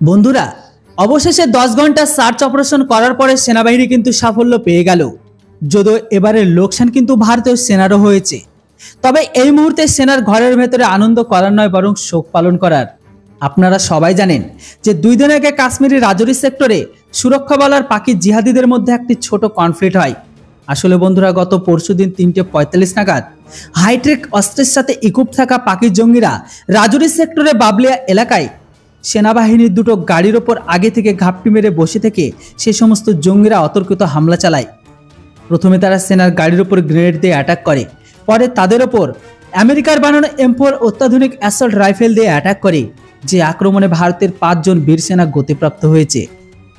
বন্ধুরা, অবশেষে 10 ঘন্টা সার্চ অপারেশন করার পরে সেনাবাহিনী কিন্তু সাফল্য পেয়ে গেল। যদিও এবারে লোকসান কিন্তু ভারতীয় সেনারও হয়েছে। তবে এই মুহূর্তে সেনার ঘরের ভেতরে আনন্দ করার নয়, বরং শোক পালন করার। আপনারা সবাই জানেন যে 2 দিন আগে কাশ্মীরের রাজৌরি সেক্টরে সুরক্ষা বল আর পাকি জিহাদিদের মধ্যে একটি ছোট কনফ্লিক্ট হয়। আসলে বন্ধুরা, গত পরশুদিন 3:45 নাগাদ হাইটেক অস্ত্রের সাথে ইকুপ থাকা পাকি জঙ্গিরা রাজৌরি সেক্টরে বাবলিয়া এলাকায় সেনাবাহিনীর দুটো গাড়ির ওপর আগে থেকে ঘাপটি মেরে বসে থেকে সেই সমস্ত জঙ্গিরা অতর্কিত হামলা চালায়। প্রথমে তারা সেনার গাড়ির ওপর গ্রেনেড দিয়ে অ্যাটাক করে, পরে তাদের ওপর আমেরিকার বানানো M4 অত্যাধুনিক অ্যাসল্ট রাইফেল দিয়ে অ্যাটাক করে, যে আক্রমণে ভারতের 5 জন বীর সেনা গতিপ্রাপ্ত হয়েছে।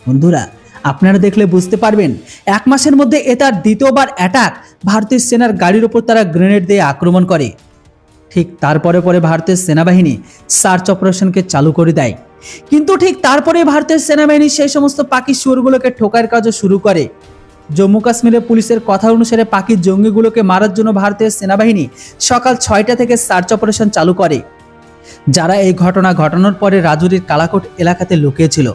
বন্ধুরা, আপনারা দেখলে বুঝতে পারবেন 1 মাসের মধ্যে এটা দ্বিতীয়বার অ্যাটাক। ভারতীয় সেনার গাড়ির ওপর তারা গ্রেনেড দিয়ে আক্রমণ করে। ঠিক তারপরে ভারতের সেনাবাহিনী সার্চ অপারেশনকে চালু করে দেয়। কিন্তু ঠিক তারপরে ভারতের সেনাবাহিনী সেই সমস্ত পাকি শুয়োরগুলোকে ঠোকার কাজও শুরু করে। জম্মু কাশ্মীরের পুলিশের কথা অনুসারে পাকি জঙ্গিগুলোকে মারার জন্য ভারতের সেনাবাহিনী সকাল 6টা থেকে সার্চ অপারেশন চালু করে। যারা এই ঘটনা ঘটানোর পরে রাজৌরির কালাকোট এলাকাতে লুকিয়েছিল।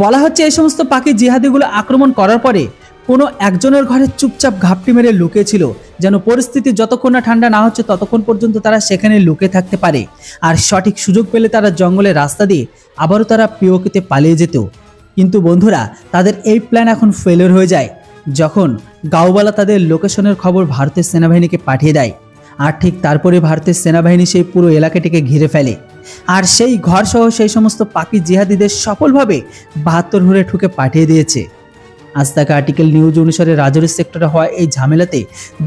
বলা হচ্ছে এই সমস্ত পাকি জিহাদিগুলো আক্রমণ করার পরে কোনো একজনের ঘরে চুপচাপ ঘাপটি মেরে লুকিয়েছিল, যেন পরিস্থিতি যতক্ষণ না ঠান্ডা না হচ্ছে ততক্ষণ পর্যন্ত তারা সেখানে লুকিয়ে থাকতে পারে। আর সঠিক সুযোগ পেলে তারা জঙ্গলের রাস্তা দিয়ে আবারও তারা পিওকেতে পালিয়ে যেত। কিন্তু বন্ধুরা, তাদের এই প্ল্যান এখন ফেলিওর হয়ে যায় যখন গাওবালা তাদের লোকেশনের খবর ভারতের সেনাবাহিনীকে পাঠিয়ে দেয়। আর ঠিক তারপরে ভারতের সেনাবাহিনী সেই পুরো এলাকাটিকে ঘিরে ফেলে। আর সেই ঘর সহ সেই সমস্ত পাকি জিহাদিদের সফলভাবে 72 ঘরে ঠুকে পাঠিয়ে দিয়েছে। আজ তাক আর্টিকেল নিউজ অনুসারে রাজৌরি সেক্টরে হওয়া এই ঝামেলাতে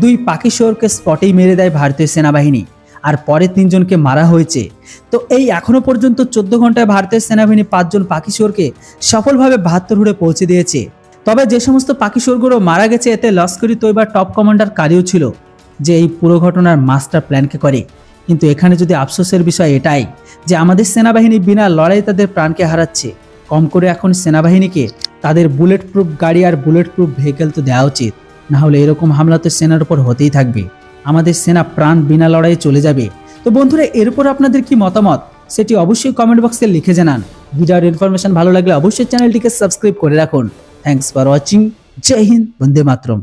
2 পাকি শোরকে স্পটেই মেরে দেয় ভারতীয় সেনাবাহিনী, আর পরে 3 জনকে মারা হয়েছে। তো এই এখনো পর্যন্ত 14 ঘন্টায় ভারতের সেনাবাহিনী 5 জন পাকি শোরকে সফলভাবে 72 ঘরে পৌঁছে দিয়েছে। তবে যে সমস্ত পাকি শোরগুলো মারা গেছে, এতে লস্করি তৈবার টপ কমান্ডার কারিও ছিল, যে এই পুরো ঘটনার মাস্টার প্ল্যানকে করে। কিন্তু এখানে যদি আফসোসের বিষয় এটাই যে আমাদের সেনাবাহিনী বিনা লড়াই তাদের প্রাণকে হারাচ্ছে। কম করে এখন সেনাবাহিনীকে তাদের বুলেট প্রুফ গাড়ি আর বুলেট প্রুফ ভেহিকেল তো দেওয়া উচিত, না হলে এরকম হামলা তো সেনার উপর হতেই থাকবে। আমাদের সেনা প্রাণ বিনা লড়াইয়ে চলে যাবে। তো বন্ধুরা, এর উপর আপনাদের কি মতামত সেটি অবশ্যই কমেন্ট বক্সে লিখে জানান। ভিডিওর ইনফরমেশন ভালো লাগলে অবশ্যই চ্যানেলটিকে সাবস্ক্রাইব করে রাখুন। Thanks for watching. জয় হিন্দ, বন্দে মাতরম।